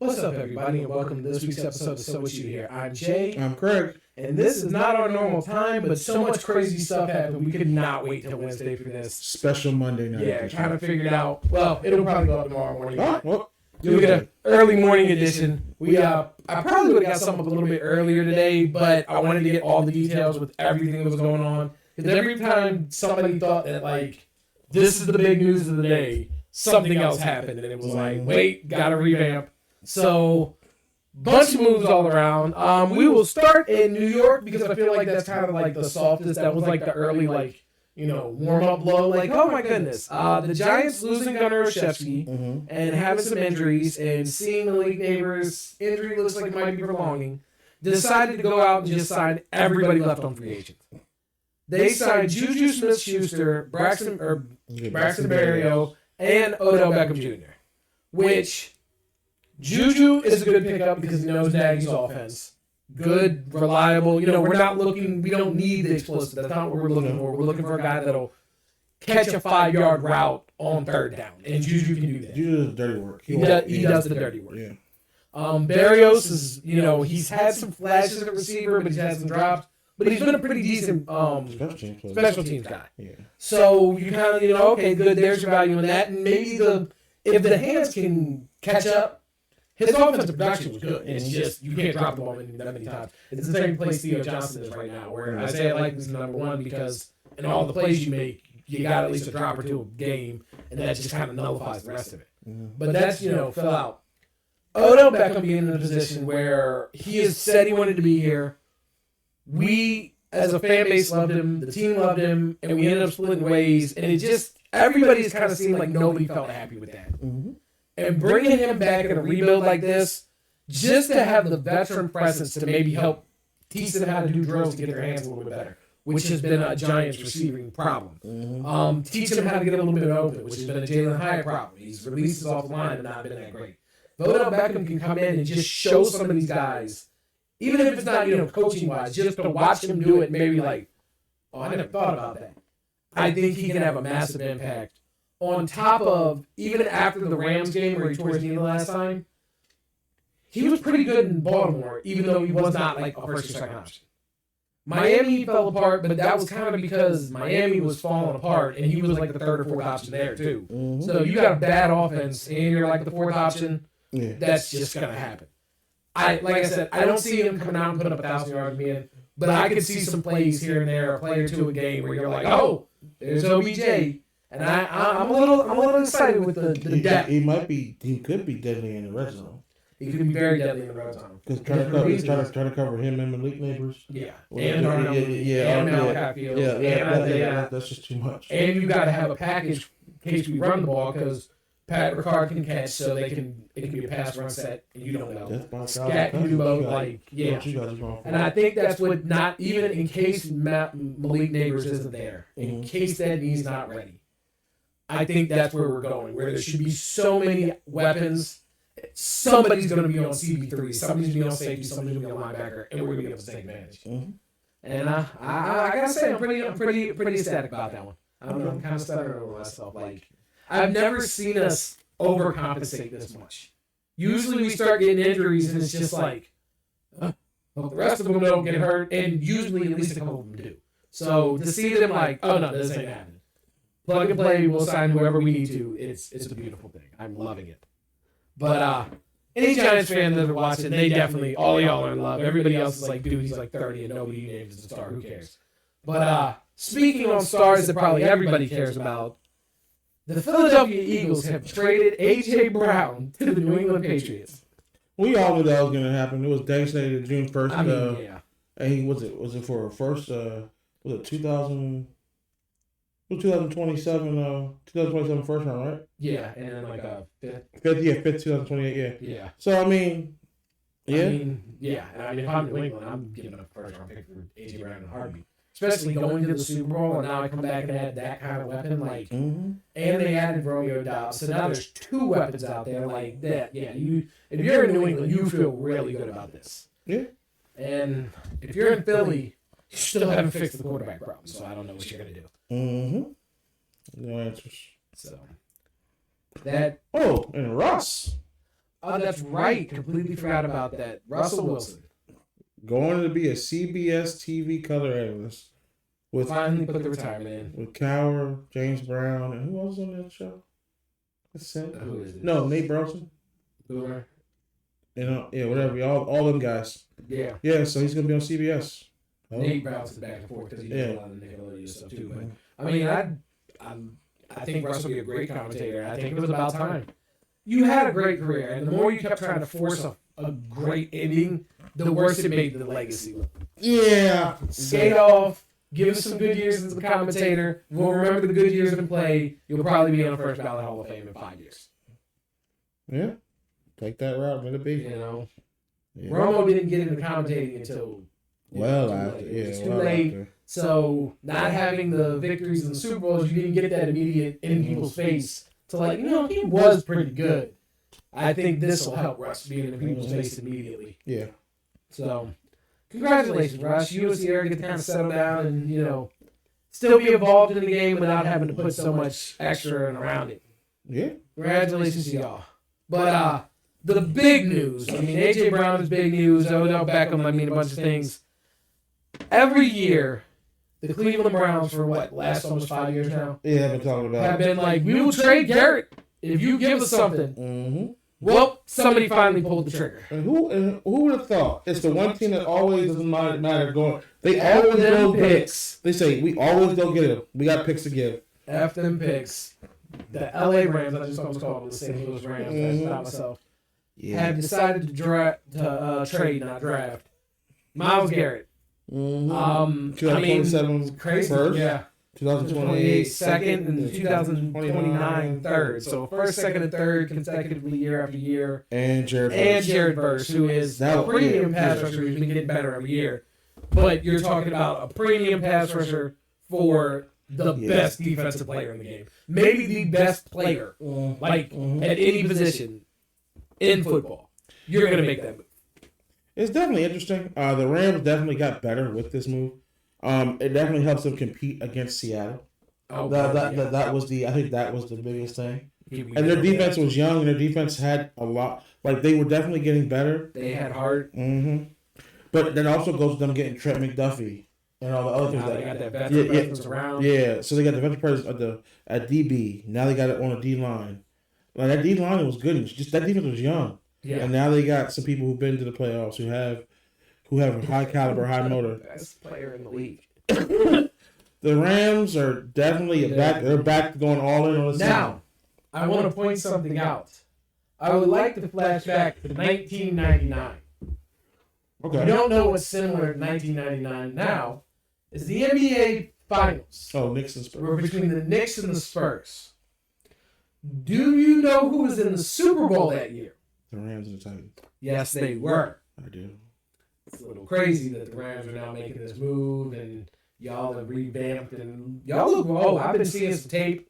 What's up, everybody, and welcome to this week's episode of So What You Hear. I'm Jay. I'm Craig. And this is not our normal time, but so much crazy stuff happened, we could not wait till Wednesday for this. Special Monday night. Yeah, kind of figured out. Well, it'll probably go up tomorrow morning. Well, You'll get an early morning edition. I probably would have got something up a little bit earlier today, but I wanted to get all the details with everything that was going on. Because every time somebody thought that, like, this is the big news of the day, something else happened, and it was like, wait, gotta revamp. So, bunch of moves all around. We will start in New York because I feel like that's kind of like the softest. That was like the early, like, warm-up blow. Like, oh my goodness. The Giants losing Gunnar Olszewski and having some injuries and seeing the league neighbors' injury looks like it might be prolonging, decided to go out and just sign everybody left on free agents. They signed Juju Smith-Schuster, Braxton Berrios, and Odell Beckham Jr., which... Juju is a good pickup because he knows Nagy's offense. Good, reliable. We don't need the explosive. That's not what we're looking for. We're looking for a guy that'll catch a 5-yard route on third down. And Juju can do that. Juju does the dirty work. He does the dirty work. Yeah. Berrios is, he's had some flashes at receiver, but he's had some drops. But he's been a pretty decent special teams guy. Yeah. So you kind of, okay, good, there's your value in that. And maybe if the hands can catch up, his offensive production was good. It's just, you can't drop the ball that many times. It's the same place Theo Johnson is right now, where Isaiah Likely's number one because in all the plays you make, you got at least a drop or two a game, and that just kind of nullifies the rest of it. But that's, fell out. Odell Beckham being in a position where he has said he wanted to be here. We, as a fan base, loved him. The team loved him, and we ended up splitting ways. And it just, everybody just kind of seemed like nobody felt happy with that. And bringing him back in a rebuild like this, just to have the veteran presence to maybe help teach them how to do drills to get their hands a little bit better, which has been a Giants receiving problem. Teach them how to get a little bit open, which has been a Jalen Hyatt problem. He's releases off the line and not been that great. Odell Beckham can come in and just show some of these guys, even if it's not, coaching-wise, just to watch him do it, maybe like, oh, I never thought about that. I think he can have a massive impact. On top of, even after the Rams game where he tore his knee the last time, he was pretty good in Baltimore, even though he was not like a first or second option. Miami fell apart, but that was kind of because Miami was falling apart, and he was like the third or fourth option there, too. So you got a bad offense, and you're like the fourth option, that's just going to happen. Like I said, I don't see him coming out and putting up 1,000 yards again, but I could see some plays here and there, a play or two a game where you're like, oh, there's OBJ. And I'm a little excited with the depth. He could be deadly in the red zone. He could be very deadly in the red zone. Because try to cover him and Malik Neighbors. Yeah. And that's just too much. And you got to have a package in case we run the ball because Pat Ricard can catch, so it can be a pass run set, and you don't know. Scat can do both, And I think that's what not even in case Malik Neighbors isn't there, in case that knee's not ready. I think that's where we're going, where there should be so many weapons. Somebody's going to be on CB3, somebody's going to be on safety, somebody's going to be on linebacker, and we're going to be able to take advantage. And I gotta say, I'm pretty ecstatic about that one. I don't know, I'm kind of stuttering over myself. Like, I've never seen us overcompensate this much. Usually we start getting injuries, and it's just like, well, the rest of them don't get hurt, and usually at least a couple of them do. So to see them like, oh no, this ain't happening. Plug and play, we'll sign whoever we need to. It's a beautiful thing. I'm loving it. But any Giants fan that are watching, they definitely, all y'all are in love. Everybody else is like, dude, he's like 30 and nobody names as a star. Who cares? But speaking on stars that probably everybody cares about, the Philadelphia Eagles have traded A.J. Brown to the New England Patriots. We all knew that was going to happen. It was designated June 1st. I mean, yeah. And was it for a first, was it 2027 first round, right? Yeah, and then like a fifth. Fifth, 2028, yeah. So, I mean, yeah. If I'm New England, I'm giving a first round pick for A.J. Brown in a heartbeat. Especially going to the Super Bowl, and now I come back and add that kind of weapon, like, and they added Romeo Dobbs. So now there's two weapons out there like that. Yeah, if you're in New England, you feel really good about this. Yeah. And if you're in Philly, you still haven't fixed the quarterback problem, so I don't know what you're going to do. No answers. So, that... Oh, and Russ. Oh, that's right. Completely forgot about that. Russell Wilson. Going to be a CBS TV color analyst. With Finally put the retirement in. With Cower, James Brown, and who else was on that show? Who is it? No, Nate Burleson. Boomer. Yeah, whatever. All them guys. Yeah. Yeah, so he's going to be on CBS. Nate bounces back and forth because he does a lot of Nickelodeon stuff too. But I mean, I think Russ will be a great commentator. I think it was about time. You had a great career, and the more you kept trying to force a great ending, the worse it made the legacy look. Yeah. Skate off. Give us some good years as a commentator. We'll remember the good years in play. You'll probably be on the first ballot Hall of Fame in 5 years. Yeah. Take that route. Let it be. You know. Yeah. Romo didn't get into commentating until it was too late. So not having the victories in the Super Bowls, you didn't get that immediate in people's face to he was pretty good. I think this will help Russ being in people's face immediately. Yeah. So congratulations, Russ. You and Sierra get to kind of settle down and, still be involved in the game without having to put so much extra around it. Yeah. Congratulations to y'all. But the big news, A.J. Brown is big news. Odell Beckham, a bunch of things. Every year, the Cleveland Browns for last almost 5 years now? Yeah, I've been talking about have been like, we will trade Garrett if you give us something. Mm-hmm. Well, somebody finally pulled the trigger. And who would have thought? It's the one team that always doesn't matter going. They always go picks. They say we always go get them. We got picks to give. F them picks. The L.A. Rams, I just almost called them the St. Louis Rams. That's not myself. Yeah. Have decided to trade, not draft, Myles Garrett. Mm-hmm. 2027 crazy. First. Yeah. 2028 second and 2029 third. So first, second, and third consecutively year after year. And Jared Verse, who is a premium pass rusher who's been getting better every year. But you're talking about a premium pass rusher for the best defensive player in the game. Maybe the best player, at any position in football. You're going to make that move. It's definitely interesting. The Rams definitely got better with this move. It definitely helps them compete against Seattle. That was the biggest thing. And their defense was young, and their defense had a lot. They were definitely getting better. They had heart. Mm-hmm. But then also goes to them getting Trent McDuffie and all the other things. They got that veteran presence around. Yeah, so they got the veteran presence at DB. Now they got it on a D line. That D line was good. Just that defense was young. Yeah. And now they got some people who've been to the playoffs who have a high caliber, high motor. Best player in the league. The Rams are definitely back. They're back going all in on the now. I want to point something out. I would like to flash back to 1999. Okay. You don't know what's similar to 1999 now is the NBA Finals. Oh, Knicks and Spurs. Were between the Knicks and the Spurs. Do you know who was in the Super Bowl that year? The Rams and the Titans. Yes, they were. I do. It's a little crazy that the Rams are now making this move and y'all have revamped and y'all look. Oh, I've been seeing some tape,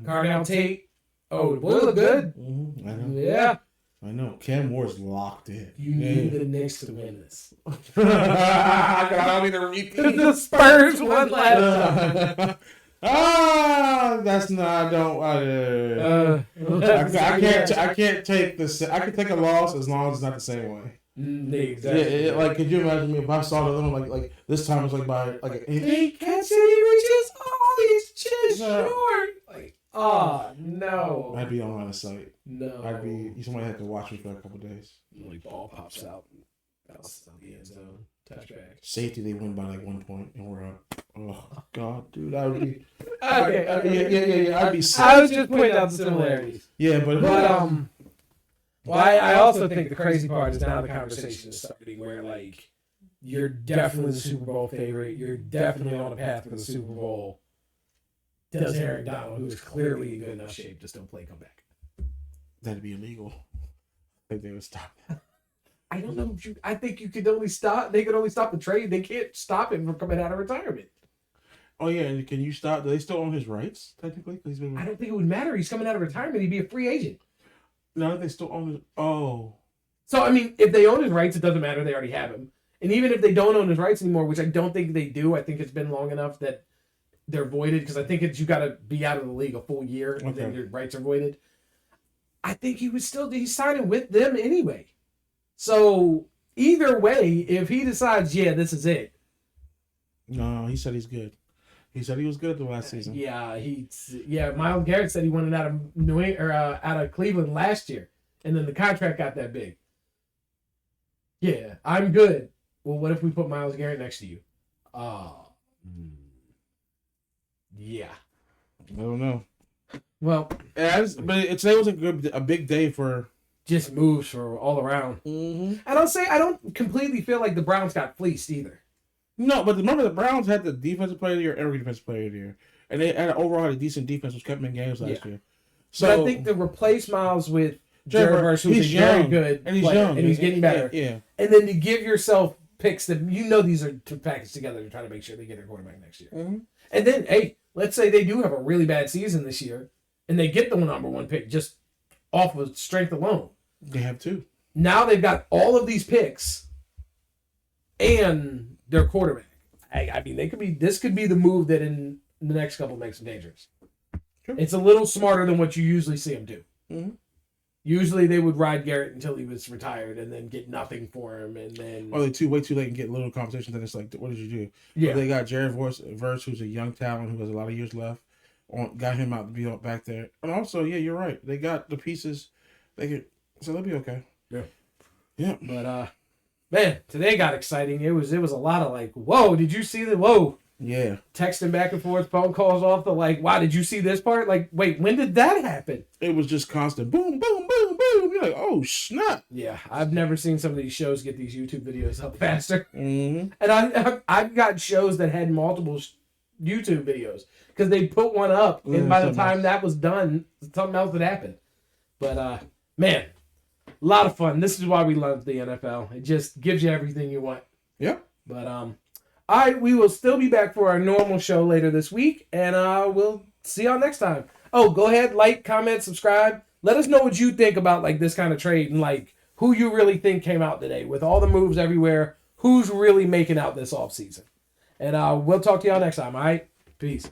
Cardinal tape. Oh, the boy look good. Mm-hmm. I know. Yeah. I know. Cam Moore's locked in. You need the Knicks to win this. I don't need to repeat the Spurs won last time. That's not. I don't. I can't take this. I can take a loss as long as it's not the same way. Exactly. Yeah, could you imagine me if I saw the other one like this time it was by an inch? They catch it, he reaches. Oh, he's just short. Oh no! I'd be on line of sight. No, I'd be. Somebody had to watch me for a couple days. Ball pops out. That's the end zone. Touchback. Safety, they win by 1 point, and we're up. Oh God, dude, I would be. Okay. Yeah. I'd be sick. I was just pointing out the similarities. Yeah, but I also think the crazy part is now the conversation is starting where you're definitely the Super Bowl favorite. You're definitely on a path for the Super Bowl. Does Aaron Donald, who is clearly in good enough shape to still play, come back? That'd be illegal. I think they would stop that. I don't know. I think you could only stop. They could only stop the trade. They can't stop him from coming out of retirement. Oh yeah, and can you stop? Do they still own his rights technically? I don't think it would matter. He's coming out of retirement. He'd be a free agent. No, they still own his. Oh. So if they own his rights, it doesn't matter. They already have him. And even if they don't own his rights anymore, which I don't think they do, I think it's been long enough that they're voided because I think you got to be out of the league a full year and then your rights are voided. I think he's signing with them anyway. So either way, if he decides, yeah, this is it. No, he said he's good. He said he was good the last season. Yeah, Myles Garrett said he wanted out of New England, or out of Cleveland last year, and then the contract got that big. Yeah, I'm good. Well, what if we put Myles Garrett next to you? Yeah. I don't know. Well, but today was a big day for just moves for all around. Mm-hmm. And I'll say I don't completely feel like the Browns got fleeced either. No, but remember the Browns had the defensive player of the year, every defensive player of the year, and they overall had a decent defense, which kept them in games last year. So but I think to replace Myles with Jared Verse, who's very good, and he's young, and he's getting better. Yeah. And then to give yourself picks that these are to package together to try to make sure they get their quarterback next year. Mm-hmm. And then, hey, let's say they do have a really bad season this year, and they get the number one pick just off of strength alone. They have two. Now they've got all of these picks and their quarterback. I mean, this could be the move that in the next couple makes them dangerous. Sure. It's a little smarter than what you usually see them do. Mm-hmm. Usually they would ride Garrett until he was retired and then get nothing for him, and then they way too late and get little competition. Then it's like, what did you do? Yeah, but they got Jared Verse, who's a young talent who has a lot of years left. Got him out to be back there, and also, yeah, you're right. They got the pieces. So they'll be okay. Yeah. But man, today got exciting. It was a lot of like, whoa, did you see that? Whoa. Yeah. Texting back and forth, phone calls off the like, wow, did you see this part? Like, wait, when did that happen? It was just constant boom, boom, boom, boom. You're like, oh, snap. Yeah, I've never seen some of these shows get these YouTube videos up faster. Mm-hmm. And I've got shows that had multiple YouTube videos because they put one up, and by the time that was done, something else had happened. But, man, a lot of fun. This is why we love the NFL. It just gives you everything you want. Yeah. But, all right, we will still be back for our normal show later this week, and we'll see y'all next time. Oh, go ahead, like, comment, subscribe. Let us know what you think about like this kind of trade and like who you really think came out today with all the moves everywhere. Who's really making out this offseason? And we'll talk to y'all next time, all right? Peace.